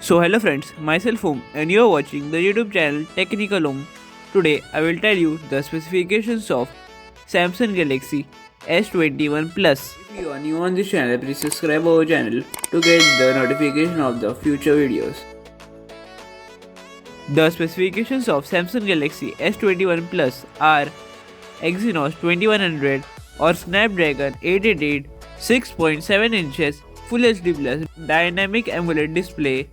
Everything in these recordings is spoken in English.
So hello friends, myself Om and you are watching the YouTube channel Technical Om. Today I will tell you the specifications of Samsung Galaxy S21 Plus. If you are new on this channel, please subscribe our channel to get the notification of the future videos. The specifications of Samsung Galaxy S21 Plus are Exynos 2100 or Snapdragon 888, 6.7 inches, Full HD Plus Dynamic AMOLED display,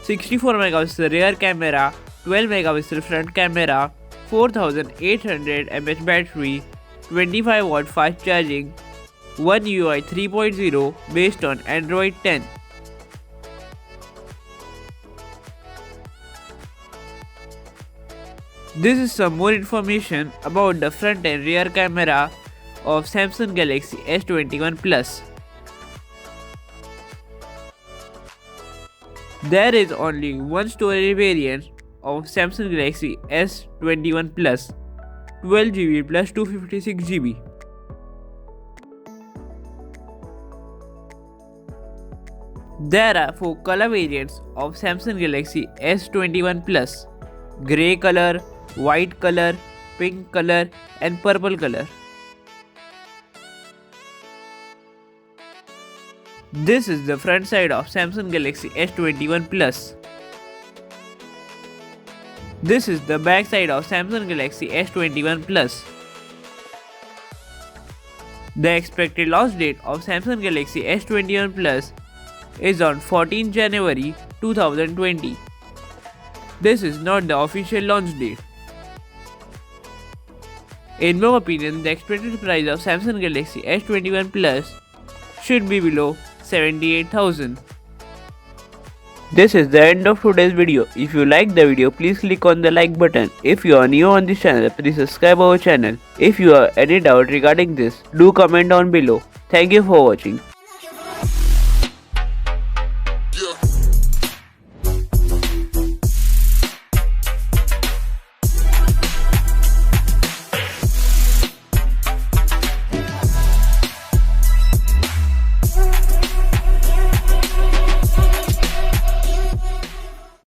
64 megapixel rear camera, 12 megapixel front camera, 4800 mAh battery, 25 watt fast charging, One UI 3.0 based on Android 10. This is some more information about the front and rear camera of Samsung Galaxy S21 Plus. There is only one storage variant of Samsung Galaxy S21 Plus, 12GB plus 256GB. There are 4 color variants of Samsung Galaxy S21 Plus: grey color, white color, pink color and purple color. This is the front side of Samsung Galaxy S21 Plus. This is the back side of Samsung Galaxy S21 Plus. The expected launch date of Samsung Galaxy S21 Plus is on 14 January 2020. This is not the official launch date. In my opinion, the expected price of Samsung Galaxy S21 Plus should be below 78,000. This is the end of today's video. If you like the video, please click on the like button. If you are new on this channel, please subscribe our channel. If you have any doubt regarding this, do comment down below. Thank you for watching.